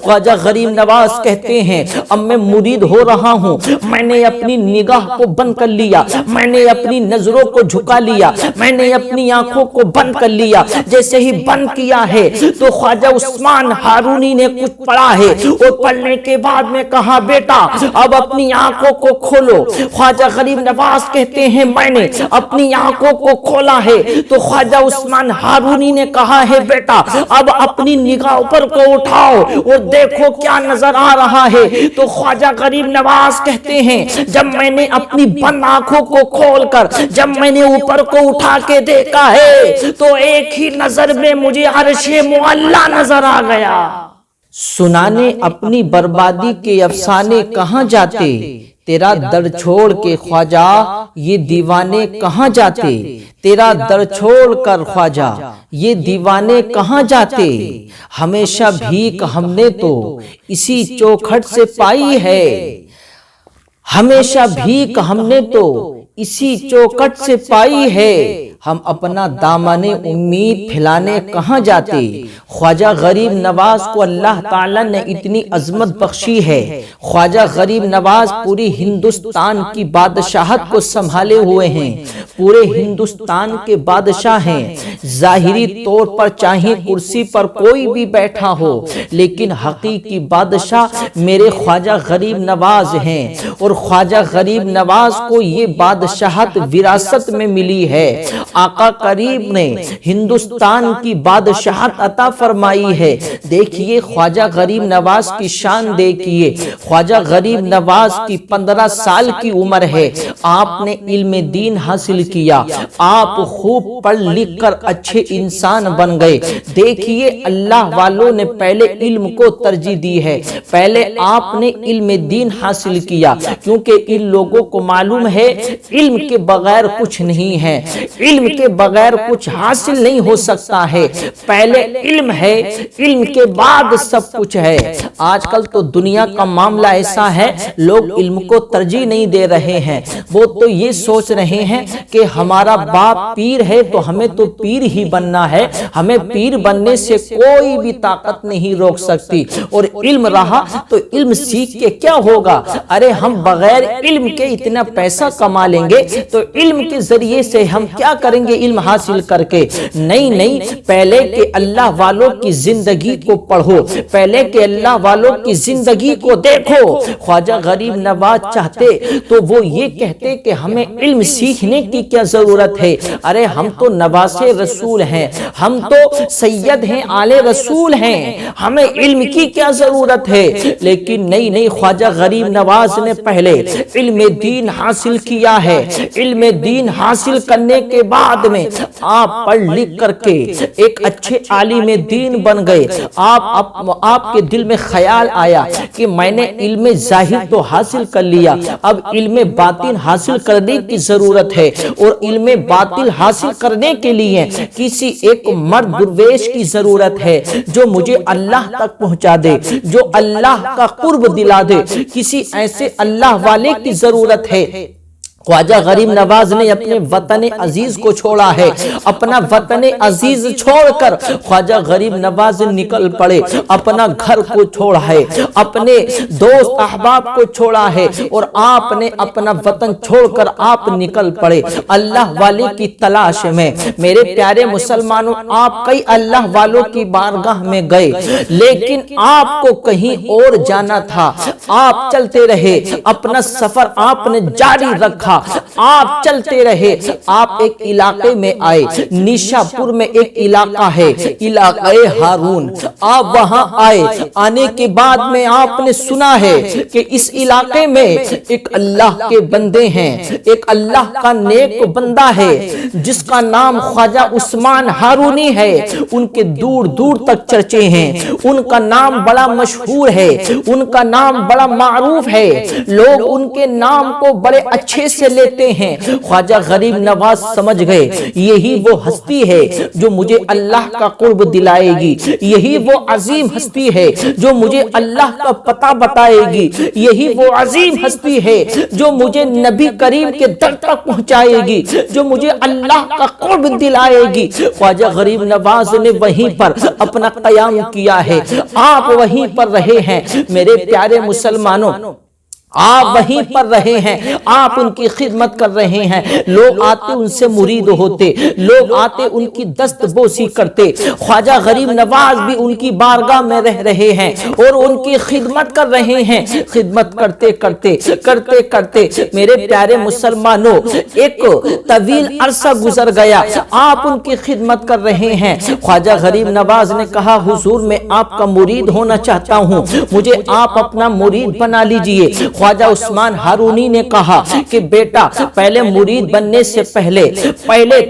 خواجہ غریب نواز کہتے ہیں اب میں مرید ہو رہا ہوں، میں نے اپنی نگاہ کو بند کر لیا، میں نے اپنی نظروں کو جھکا لیا، میں نے اپنی آنکھوں کو بند کر لیا۔ جیسے ہی بند کیا ہے تو خواجہ عثمان ہارونی نے کچھ پڑھا ہے، اور پڑھنے کے بعد میں کہا بیٹا اب اپنی آنکھوں کو کھولو۔ خواجہ غریب نواز کہتے ہیں میں نے اپنی آنکھوں کو کھولا ہے تو خواجہ عثمان ہارونی نے کہا ہے بیٹا اب اپنی نگاہ اوپر کو اٹھاؤ اور دیکھو کیا نظر آ رہا ہے۔ تو خواجہ غریب نواز کہتے ہیں جب میں نے اپنی بند آنکھوں کو کھول کر جب میں نے اوپر کو اٹھا کے دیکھا ہے تو ایک ہی نظر میں مجھے عرش معلیٰ نظر آ گیا۔ سنانے اپنی بربادی کے افسانے کہاں جاتے، تیرا در چھوڑ کے خواجہ یہ دیوانے کہاں جاتے، تیرا در چھوڑ کر خواجہ یہ دیوانے کہاں جاتے۔ ہمیشہ بھیک ہم نے تو اسی چوکھٹ سے پائی ہے، ہمیشہ بھیک ہم نے تو اسی چوکھٹ سے پائی ہے، ہم اپنا دامن امید پھیلانے کہاں جاتے۔ خواجہ غریب نواز کو اللہ تعالیٰ نے اتنی عظمت بخشی ہے، خواجہ غریب نواز پوری ہندوستان کی بادشاہت کو سنبھالے ہوئے ہیں، پورے ہندوستان کے بادشاہ ہیں۔ ظاہری طور پر چاہے کرسی پر کوئی بھی بیٹھا ہو لیکن حقیقی بادشاہ میرے خواجہ غریب نواز ہیں، اور خواجہ غریب نواز کو یہ بادشاہت وراثت میں ملی ہے۔ آقا کریم نے ہندوستان کی بادشاہت عطا فرمائی ہے۔ دیکھیے خواجہ غریب نواز کی شان دیکھیے، خواجہ غریب نواز کی 15 سال کی عمر ہے، آپ نے علم دین حاصل کیا، آپ خوب پڑھ لکھ کر اچھے انسان بن گئے۔ دیکھیے اللہ والوں نے پہلے علم کو ترجیح دی ہے، پہلے آپ نے علم دین حاصل کیا، کیونکہ ان لوگوں کو معلوم ہے علم کے بغیر کچھ نہیں ہے، علم کے بغیر کچھ حاصل نہیں ہو سکتا ہے، پہلے علم ہے، علم کے بعد سب کچھ ہے۔ آج کل تو دنیا کا معاملہ ایسا ہے لوگ علم کو ترجیح نہیں دے رہے ہیں، وہ تو یہ سوچ رہے ہیں کہ ہمارا باپ پیر ہے تو ہمیں تو پیر ہی بننا ہے، ہمیں پیر بننے سے کوئی بھی طاقت نہیں روک سکتی، اور علم رہا تو علم سیکھ کے کیا ہوگا، ارے ہم بغیر علم کے اتنا پیسہ کما لیں گے تو علم کے ذریعے سے ہم کیا کریں گے علم حاصل کر کے۔ نہیں، پہلے کہ اللہ والوں کی زندگی کو پڑھو، پہلے کہ اللہ والوں کی زندگی کو دیکھو۔ خواجہ غریب نواز چاہتے تو وہ یہ کہتے کہ ہمیں علم سیکھنے کی کیا ضرورت ہے، ارے ہم تو نواسے رسول ہیں، ہم تو سید ہیں، آل رسول ہیں، ہمیں علم کی کیا ضرورت ہے۔ لیکن نہیں، خواجہ غریب نواز نے پہلے علم دین حاصل کیا ہے، علم دین حاصل کرنے کے بعد میں آپ پڑھ لکھ کر کے ایک اچھے عالم دین بن گئے۔ آپ کے دل میں خیال آیا کہ میں نے علم ظاہر تو حاصل کر لیا، اب علم باطن حاصل کرنے کی ضرورت ہے، اور علم باطن حاصل کرنے کے لیے کسی ایک مرد درویش کی ضرورت ہے جو مجھے اللہ تک پہنچا دے، جو اللہ کا قرب دلا دے، کسی ایسے اللہ والے کی ضرورت ہے۔ خواجہ غریب نواز نے اپنے وطن عزیز کو چھوڑا ہے، اپنا وطن عزیز چھوڑ کر خواجہ غریب نواز نکل پڑے، اپنا گھر کو چھوڑا ہے، اپنے دوست احباب کو چھوڑا ہے، اور آپ نے اپنا وطن چھوڑ کر آپ نکل پڑے اللہ والے کی تلاش میں۔ میرے پیارے مسلمانوں، آپ کئی اللہ والوں کی بارگاہ میں گئے لیکن آپ کو کہیں اور جانا تھا، آپ چلتے رہے، اپنا سفر آپ نے جاری رکھا، آپ چلتے رہے، آپ ایک علاقے میں آئے، نیشا پور میں ایک علاقہ ہے، علاقہ ہارون، آپ وہاں آئے، آنے کے بعد میں آپ نے سنا ہے کہ اس علاقے میں ایک اللہ کے بندے ہیں، ایک اللہ کا نیک بندہ ہے جس کا نام خواجہ عثمان ہارونی ہے، ان کے دور دور تک چرچے ہیں، ان کا نام بڑا مشہور ہے، ان کا نام بڑا معروف ہے، لوگ ان کے نام کو بڑے اچھے سے سے لیتے ہیں۔ خواجہ غریب نواز سمجھ گئے یہی وہ ہستی ہے جو مجھے اللہ کا قرب دلائے گی، یہی وہ عظیم ہستی ہے جو مجھے اللہ کا پتہ بتائے گی، یہی وہ عظیم ہستی ہے جو مجھے نبی کریم کے در تک پہنچائے گی، جو مجھے اللہ کا قرب دلائے گی۔ خواجہ غریب نواز نے وہیں پر اپنا قیام کیا ہے، آپ وہیں پر رہے ہیں میرے پیارے مسلمانوں، آپ وہیں پر رہے ہیں، آپ ان کی خدمت کر رہے ہیں۔ لوگ آتے ان سے مرید ہوتے، لوگ آتے ان کی دست بوسی کرتے، خواجہ غریب نواز بھی ان کی بارگاہ میں رہ رہے ہیں اور ان کی خدمت کر رہے ہیں۔ خدمت کرتے کرتے کرتے کرتے میرے پیارے مسلمانوں ایک طویل عرصہ گزر گیا، آپ ان کی خدمت کر رہے ہیں۔ خواجہ غریب نواز نے کہا حضور میں آپ کا مرید ہونا چاہتا ہوں، مجھے آپ اپنا مرید بنا لیجئے۔ خواجہ عثمان ہارونی نے کہا کہ بیٹا پہلے مرید بننے سے پہلے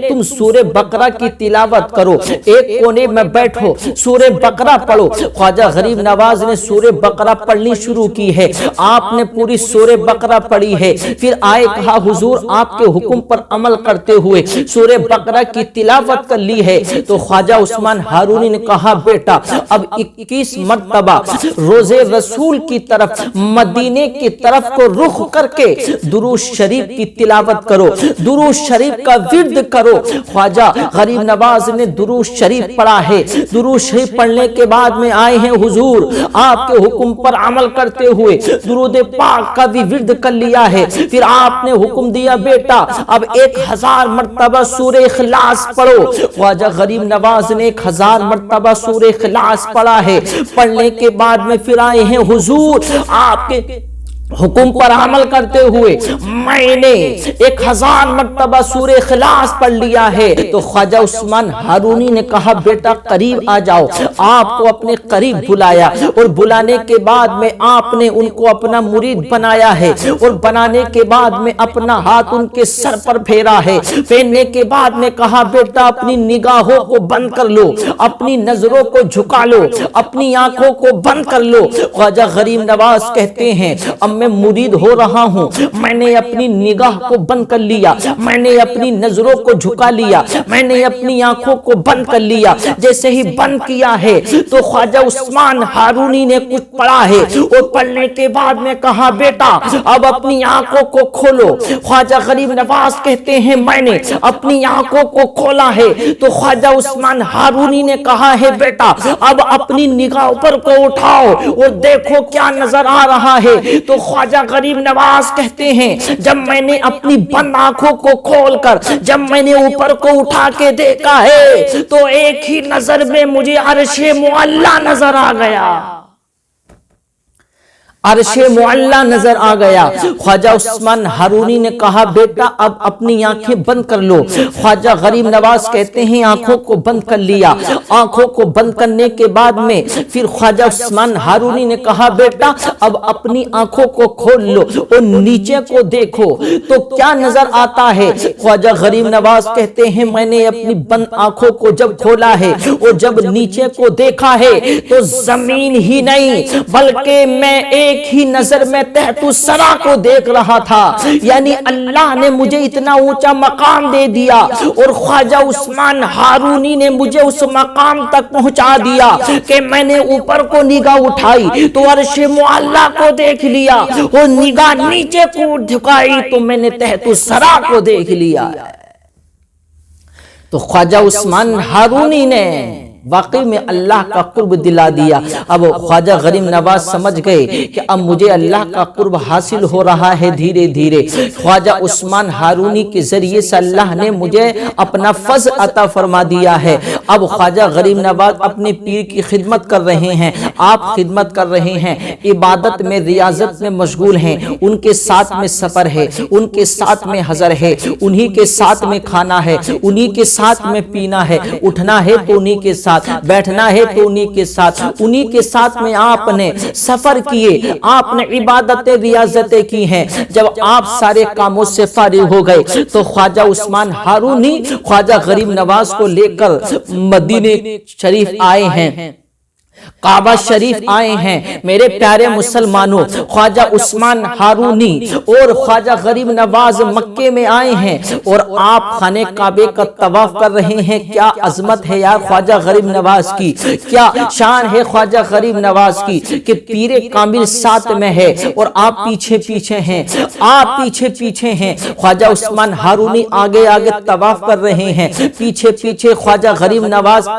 تم سورہ بقرہ کی تلاوت کرو، ایک کونے میں بیٹھو سورہ بقرہ پڑھو۔ خواجہ غریب نواز نے سورہ بقرہ پڑھنی شروع کی ہے، آپ نے پوری سورہ بقرہ پڑھی ہے، پھر آئے کہا حضور آپ کے حکم پر عمل کرتے ہوئے سورہ بقرہ کی تلاوت کر لی ہے۔ تو خواجہ عثمان ہارونی نے کہا بیٹا اب 21 مرتبہ روزے رسول کی طرف مدینے کی طرف کو رخ کر کے درود شریف کی تلاوت کرو، درود شریف کا ورد کرو۔ خواجہ غریب نواز نے درود شریف پڑھا ہے، درود شریف پڑھنے کے بعد میں آئے ہیں حضور آپ کے حکم پر عمل کرتے ہوئے درود پاک کا بھی ورد کر لیا ہے۔ پھر آپ نے حکم دیا بیٹا اب 1000 مرتبہ سورہ اخلاص پڑھو۔ خواجہ غریب نواز نے 1000 مرتبہ سورہ اخلاص پڑھا ہے، پڑھنے کے بعد میں پھر آئے ہیں حضور آپ کے حکم پر عمل کرتے ہوئے میں نے 1000 مرتبہ سورہ اخلاص پڑھ لیا ہے۔ تو خواجہ عثمان ہارونی نے کہا بیٹا قریب آ جاؤ، آپ کو اپنے قریب بلایا اور بلانے کے بعد میں آپ نے ان کو اپنا مرید بنایا ہے اور بنانے کے بعد میں اپنا ہاتھ ان کے سر پر پھیرا ہے، پھیرنے کے بعد میں کہا بیٹا اپنی نگاہوں کو بند کر لو، اپنی نظروں کو جھکا لو، اپنی آنکھوں کو بند کر لو۔ خواجہ غریب نواز کہتے ہیں اب میں مرید ہو رہا ہوں، میں نے اپنی نگاہ کو بند کر لیا، میں نے اپنی نظروں کو جھکا لیا، میں نے اپنی آنکھوں کو بند کر لیا۔ جیسے ہی بند کیا ہے تو خواجہ عثمان ہارونی نے کچھ پڑھا ہے اور پڑھنے کے بعد میں کہا بیٹا اب اپنی آنکھوں کو کھولو۔ خواجہ غریب نواز کہتے ہیں میں نے اپنی آنکھوں کو کھولا ہے تو خواجہ عثمان ہارونی نے کہا ہے بیٹا اب اپنی نگاہ پر کو اٹھاؤ اور دیکھو کیا نظر آ رہا ہے۔ تو خواجہ غریب نواز کہتے ہیں جب میں نے اپنی بند آنکھوں کو کھول کر جب میں نے اوپر کو اٹھا کے دیکھا ہے تو ایک ہی نظر میں مجھے عرش معلی نظر آ گیا، عرش معلی نظر آ گیا۔ خواجہ عثمان ہارونی نے کہا بیٹا اب اپنی آنکھیں بند کر لو۔ خواجہ غریب نواز کہتے ہیں آنکھوں کو بند کر لیا، آنکھوں کو بند کرنے کے بعد میں پھر خواجہ عثمان ہارونی نے کہا بیٹا اب اپنی آنکھوں کو کھول لو اور نیچے کو دیکھو تو کیا نظر آتا ہے۔ خواجہ غریب نواز کہتے ہیں میں نے اپنی بند آنکھوں کو جب کھولا ہے اور جب نیچے کو دیکھا ہے تو زمین ہی نہیں بلکہ میں ایک ہی نظر میں تحت الثری کو دیکھ رہا تھا، یعنی اللہ نے مجھے اتنا اونچا مقام دے دیا اور خواجہ عثمان ہارونی نے مجھے اس مقام تک پہنچا دیا کہ میں نے اوپر کو نگاہ اٹھائی تو عرش معلی کو دیکھ لیا اور نگاہ نیچے کو جھکائی تو میں نے تحت الثری کو دیکھ لیا۔ تو خواجہ عثمان ہارونی نے واقعی میں اللہ کا قرب دلا دیا۔ اب خواجہ غریب نواز سمجھ گئے کہ اب مجھے اللہ کا قرب حاصل ہو رہا ہے دھیرے دھیرے۔ خواجہ عثمان ہارونی کے ذریعے سے اللہ نے مجھے اپنا فضل عطا فرما دیا ہے۔ اب خواجہ غریب نواز اپنے پیر کی خدمت کر رہے ہیں، آپ خدمت کر رہے ہیں، عبادت میں ریاضت میں مشغول ہیں، ان کے ساتھ میں سفر ہے، ان کے ساتھ میں حضر ہے، انہی کے ساتھ میں کھانا ہے، انہی کے ساتھ میں پینا ہے، اٹھنا ہے تو انہی کے ساتھ، بیٹھنا ہے تو انہی کے ساتھ میں آپ نے سفر کیے، آپ نے عبادتیں ریاضتیں کی ہیں۔ جب آپ سارے کاموں سے فارغ ہو گئے تو خواجہ عثمان ہارونی خواجہ غریب نواز کو لے کر مدینے شریف آئے ہیں۔ کعبہ شریف آئے ہیں میرے پیارے مسلمانوں، خواجہ عثمان ہارونی اور خواجہ غریب نواز مکے میں آئے ہیں اور آپ خانہ کعبے کا طواف کر رہے ہیں۔ کیا عظمت ہے یار خواجہ غریب نواز کی، کیا شان ہے خواجہ غریب نواز کی کہ پیر کامل ساتھ میں ہے اور آپ پیچھے پیچھے ہیں، آپ پیچھے پیچھے ہیں۔ خواجہ عثمان ہارونی آگے آگے طواف کر رہے ہیں، پیچھے پیچھے خواجہ غریب نواز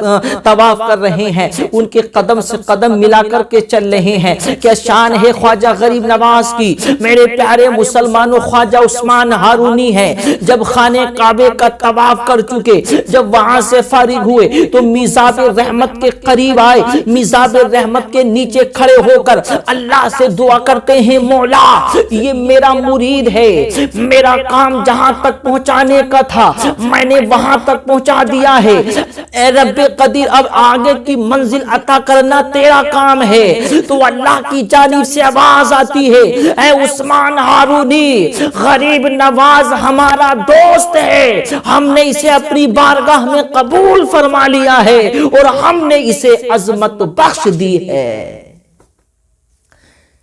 طواف کر رہے ہیں، ان کے قدم سے قدم ملا کر کے چل رہے ہیں۔ کیا شان ہے خواجہ غریب نواز کی میرے پیارے مسلمانوں۔ خواجہ عثمان ہارونی ہے جب خانہ کعبے کا طواف کر چکے، جب وہاں سے فارغ ہوئے تو میزاب رحمت کے قریب آئے، میزاب رحمت کے نیچے کھڑے ہو کر اللہ سے دعا کرتے ہیں، مولا یہ میرا مرید ہے، میرا کام جہاں تک پہنچانے کا تھا میں نے وہاں تک پہنچا دیا ہے، اے رب قدیر اب آگے کی منزل عطا کرنا تیرا کام ہے۔ تو اللہ کی جانب سے آواز آتی ہے، اے عثمان ہارونی، غریب نواز ہمارا دوست ہے، ہم نے اسے اپنی بارگاہ میں قبول فرما لیا ہے اور ہم نے اسے عظمت بخش دی ہے۔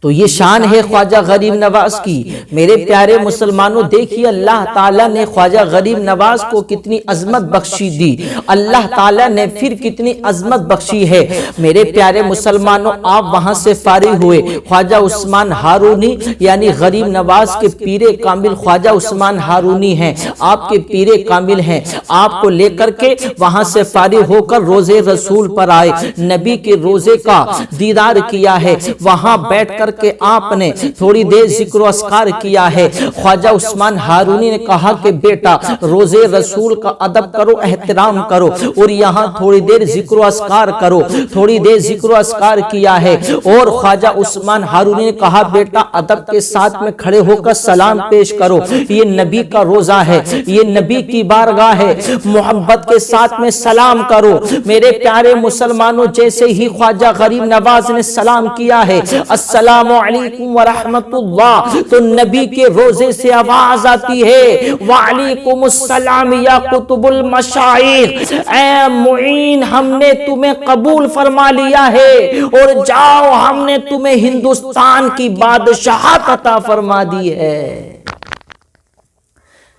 تو یہ شان ہے خواجہ غریب نواز کی میرے پیارے مسلمانوں۔ دیکھیے اللہ تعالیٰ نے خواجہ غریب نواز کو کتنی عظمت بخشی دی، اللہ تعالیٰ نے پھر کتنی عظمت بخشی ہے میرے پیارے مسلمانوں۔ آپ وہاں سے فارغ ہوئے، خواجہ عثمان ہارونی یعنی غریب نواز کے پیر کامل خواجہ عثمان ہارونی ہیں، آپ کے پیر کامل ہیں، آپ کو لے کر کے وہاں سے فارغ ہو کر روزے رسول پر آئے، نبی کے روزے کا دیدار کیا ہے، وہاں بیٹھ کر کہ آپ نے تھوڑی دیر ذکر و اذکار کیا ہے۔ خواجہ عثمان ہارونی نے کہا کہ بیٹا روزے رسول کا ادب کرو، احترام کرو اور یہاں تھوڑی دیر ذکر و اذکار کرو۔ تھوڑی دیر ذکر و اذکار کیا ہے اور خواجہ عثمان ہارونی نے کہا بیٹا ادب کے ساتھ میں کھڑے ہو کر سلام پیش کرو، یہ نبی کا روزہ ہے، یہ نبی کی بارگاہ ہے، محبت کے ساتھ میں سلام کرو۔ میرے پیارے مسلمانوں جیسے ہی خواجہ غریب نواز نے سلام کیا ہے، السلام علیکم ورحمت اللہ، تو نبی کے روزے سے آواز آتی ہے، وعلیکم السلام یا قطب المشائخ، اے معین ہم نے تمہیں قبول فرما لیا ہے اور جاؤ ہم نے تمہیں ہندوستان کی بادشاہت عطا فرما دی ہے۔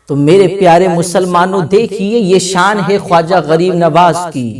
تو میرے پیارے مسلمانوں دیکھیے یہ شان ہے خواجہ غریب نواز کی۔